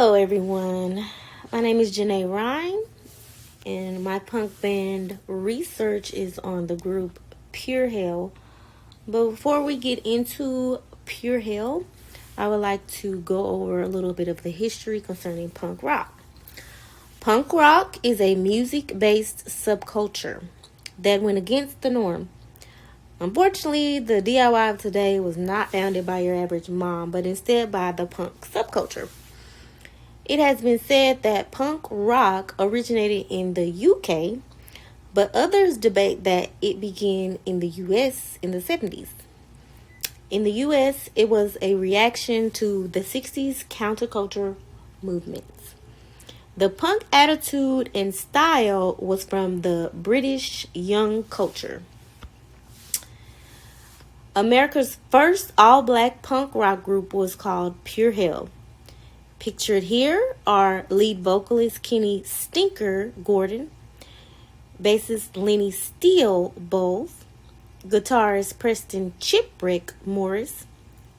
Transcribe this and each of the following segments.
Hello, everyone. My name is Janae Ryan, and my punk band research is on the group Pure Hell. But before we get into Pure Hell, I would like to go over a little bit of the history concerning punk rock. Punk rock is a music based subculture that went against the norm. Unfortunately, the DIY of today was not founded by your average mom, but instead by the punk subculture. It has been said that punk rock originated in the UK, but others debate that it began in the US in the 70s. In the US, it was a reaction to the 60s counterculture movements. The punk attitude and style was from the British young culture. America's first all-black punk rock group was called Pure Hell. Pictured here are lead vocalist Kenny Stinker Gordon, bassist Lenny Steele Bowles, guitarist Preston Chipwreck Morris,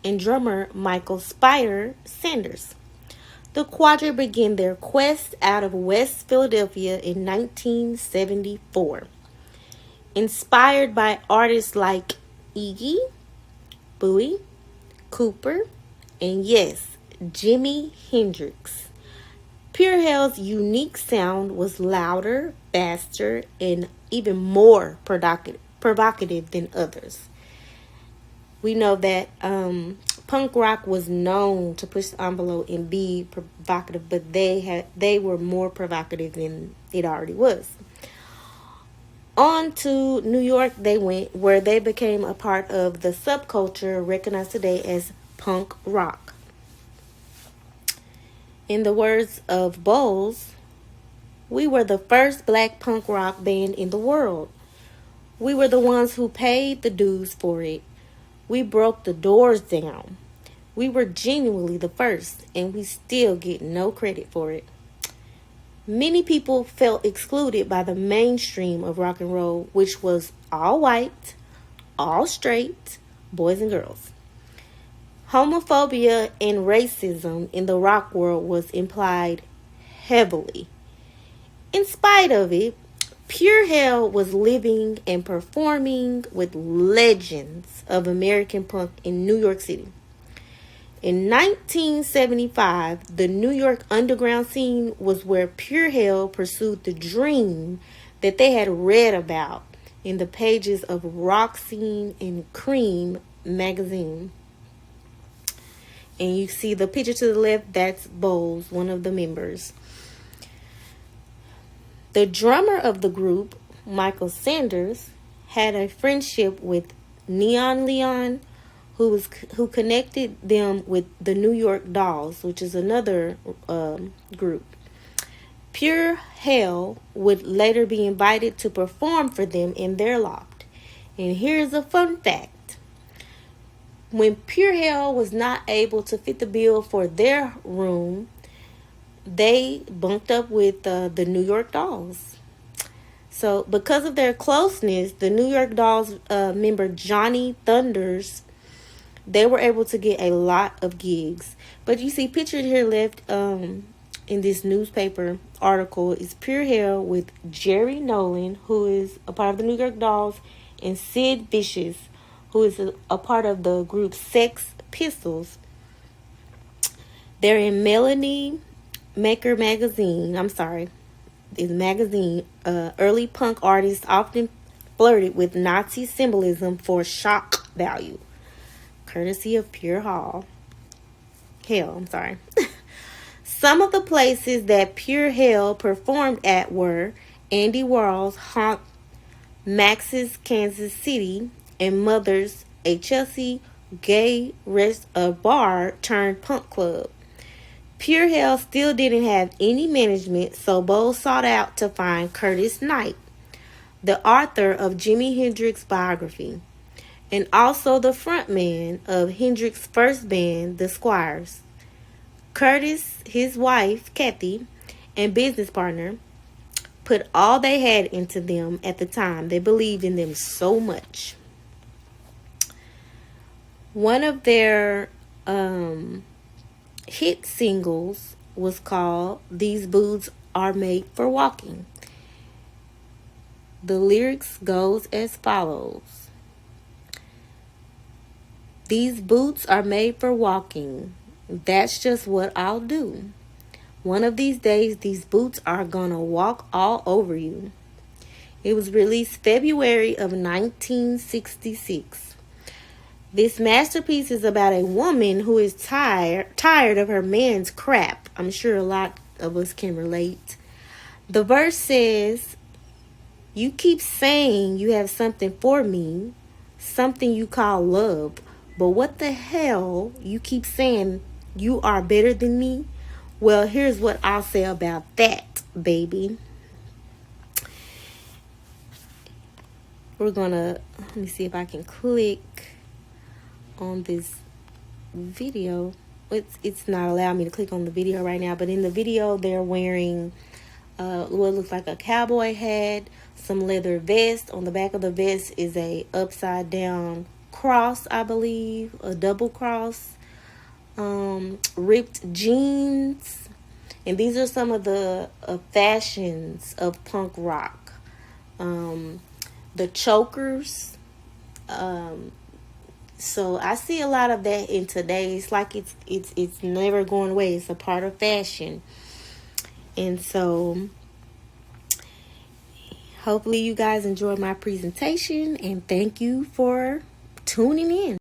and drummer Michael Spider Sanders. The quadra began their quest out of West Philadelphia in 1974. Inspired by artists like Iggy, Bowie, Cooper, and yes, Jimi Hendrix. Pure Hell's unique sound was louder, faster, and even more provocative than others. We know that punk rock was known to push the envelope and be provocative, but they were more provocative than it already was. On to New York they went, where they became a part of the subculture recognized today as punk rock. In the words of Bowles, we were the first black punk rock band in the world. We were the ones who paid the dues for it. We broke the doors down. We were genuinely the first, and we still get no credit for it. Many people felt excluded by the mainstream of rock and roll, which was all white, all straight, boys and girls. Homophobia and racism in the rock world was implied heavily. In spite of it, Pure Hell was living and performing with legends of American punk in New York City. In 1975, the New York underground scene was where Pure Hell pursued the dream that they had read about in the pages of Rock Scene and Cream magazine. And you see the picture to the left, that's Bowles, one of the members. The drummer of the group, Michael Sanders, had a friendship with Neon Leon, who connected them with the New York Dolls, which is another group. Pure Hell would later be invited to perform for them in their loft. And here's a fun fact. When Pure Hell was not able to fit the bill for their room, they bunked up with the New York Dolls. So because of their closeness, the New York Dolls member Johnny Thunders, they were able to get a lot of gigs. But you see pictured here left in this newspaper article is Pure Hell with Jerry Nolan, who is a part of the New York Dolls, and Sid Vicious, who is a part of the group Sex Pistols. They're in Melanie Maker magazine. This magazine. Early punk artists often flirted with Nazi symbolism for shock value, courtesy of Pure Hell. Some of the places that Pure Hell performed at were Andy Warhol's Haunt, Max's Kansas City, and Mother's, a Chelsea gay bar turned punk club. Pure Hell still didn't have any management, so Bowles sought out to find Curtis Knight, the author of Jimi Hendrix's biography, and also the frontman of Hendrix's first band, the Squires. Curtis, his wife, Kathy, and business partner put all they had into them at the time. They believed in them so much. One of their hit singles was called "These Boots Are Made for Walking." The lyrics goes as follows. These boots are made for walking. That's just what I'll do. One of these days, these boots are gonna walk all over you. It was released February of 1966. This masterpiece is about a woman who is tired of her man's crap. I'm sure a lot of us can relate. The verse says, "You keep saying you have something for me, something you call love. But what the hell? You keep saying you are better than me? Well, here's what I'll say about that, baby." We're gonna, let me see if I can click on this video. It's not allowing me to click on the video right now, but in the video they're wearing what looks like a cowboy hat, some leather vest. On the back of the vest is a upside down cross, I believe, a double cross, ripped jeans, and these are some of the fashions of punk rock. The chokers, so I see a lot of that in today. It's like it's never going away. It's a part of fashion, and so hopefully you guys enjoyed my presentation, and thank you for tuning in.